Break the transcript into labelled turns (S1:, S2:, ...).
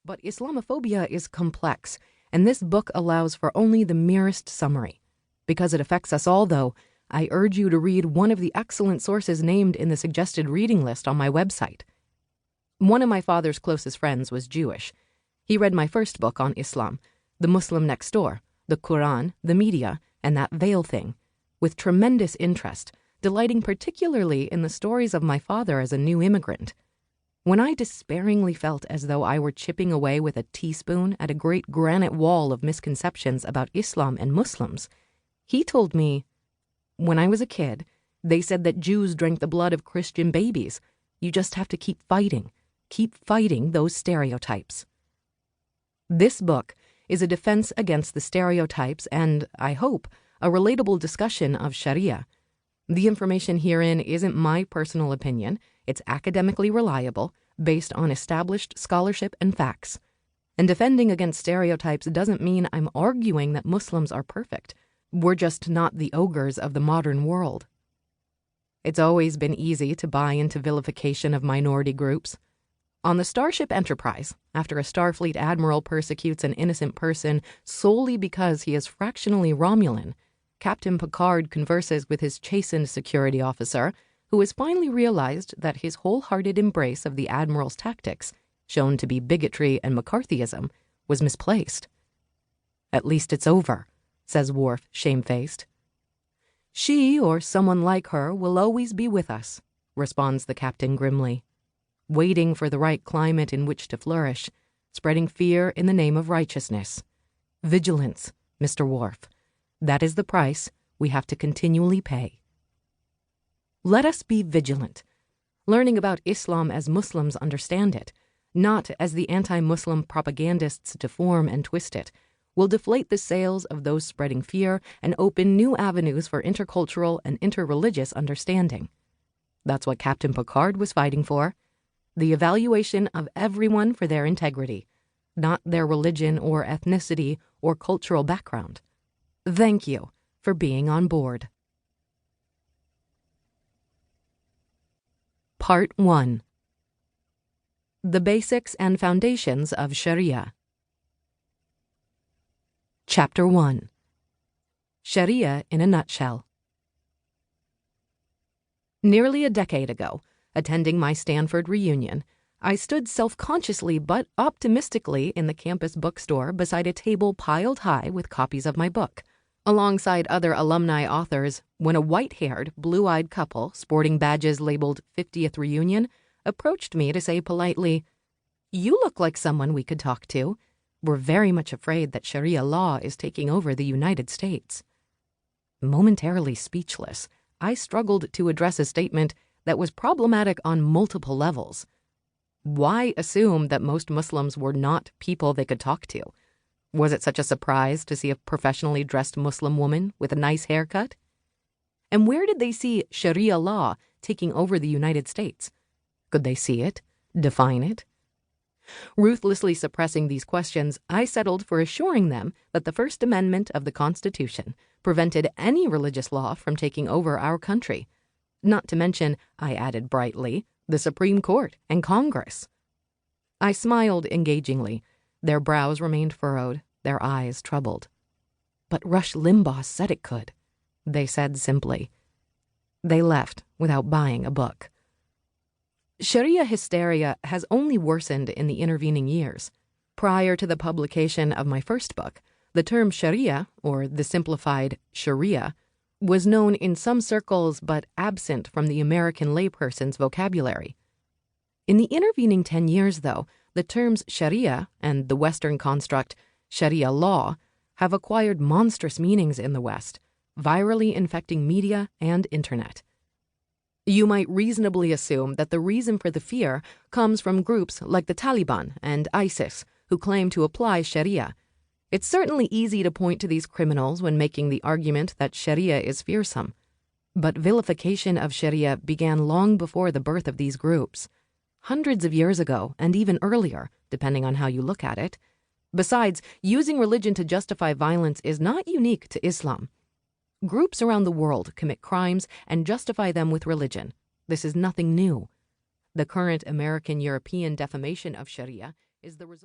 S1: But Islamophobia is complex, and this book allows for only the merest summary. Because it affects us all, though, I urge you to read one of the excellent sources named in the suggested reading list on my website. One of my father's closest friends was Jewish. He read my first book on Islam, The Muslim Next Door, the Quran, the media, and that veil thing, with tremendous interest, delighting particularly in the stories of my father as a new immigrant. When I despairingly felt as though I were chipping away with a teaspoon at a great granite wall of misconceptions about Islam and Muslims, he told me, when I was a kid, they said that Jews drank the blood of Christian babies. You just have to keep fighting those stereotypes. This book is a defense against the stereotypes and, I hope, a relatable discussion of Sharia. The information herein isn't my personal opinion. It's academically reliable, based on established scholarship and facts. And defending against stereotypes doesn't mean I'm arguing that Muslims are perfect. We're just not the ogres of the modern world. It's always been easy to buy into vilification of minority groups. On the Starship Enterprise, after a Starfleet admiral persecutes an innocent person solely because he is fractionally Romulan, Captain Picard converses with his chastened security officer, who has finally realized that his wholehearted embrace of the admiral's tactics, shown to be bigotry and McCarthyism, was misplaced. "At least it's over," says Worf, shamefaced. "She or someone like her will always be with us," responds the captain grimly, waiting for the right climate in which to flourish, spreading fear in the name of righteousness. Vigilance, Mr. Worf. That is the price we have to continually pay. Let us be vigilant, learning about Islam as Muslims understand it, not as the anti-Muslim propagandists deform and twist it, will deflate the sails of those spreading fear and open new avenues for intercultural and interreligious understanding. That's what Captain Picard was fighting for. The evaluation of everyone for their integrity, not their religion or ethnicity or cultural background. Thank you for being on board. Part 1. The Basics and Foundations of Sharia. Chapter 1. Sharia in a Nutshell. Nearly a decade ago, attending my Stanford reunion, I stood self-consciously but optimistically in the campus bookstore beside a table piled high with copies of my book, alongside other alumni authors, when a white-haired, blue-eyed couple sporting badges labeled 50th Reunion approached me to say politely, "You look like someone we could talk to. We're very much afraid that Sharia law is taking over the United States." Momentarily speechless, I struggled to address a statement that was problematic on multiple levels. Why assume that most Muslims were not people they could talk to? Was it such a surprise to see a professionally dressed Muslim woman with a nice haircut? And where did they see Sharia law taking over the United States? Could they see it? Define it? Ruthlessly suppressing these questions, I settled for assuring them that the First Amendment of the Constitution prevented any religious law from taking over our country. Not to mention, I added brightly, the Supreme Court and Congress. I smiled engagingly. Their brows remained furrowed, their eyes troubled. "But Rush Limbaugh said it could," they said simply. They left without buying a book. Sharia hysteria has only worsened in the intervening years. Prior to the publication of my first book, the term Sharia, or the simplified Sharia, was known in some circles but absent from the American layperson's vocabulary. In the intervening 10 years, though, the terms Sharia and the Western construct Sharia law have acquired monstrous meanings in the West, virally infecting media and internet. You might reasonably assume that the reason for the fear comes from groups like the Taliban and ISIS, who claim to apply Sharia. It's certainly easy to point to these criminals when making the argument that Sharia is fearsome. But vilification of Sharia began long before the birth of these groups, hundreds of years ago and even earlier, depending on how you look at it. Besides, using religion to justify violence is not unique to Islam. Groups around the world commit crimes and justify them with religion. This is nothing new. The current American-European defamation of Sharia is the result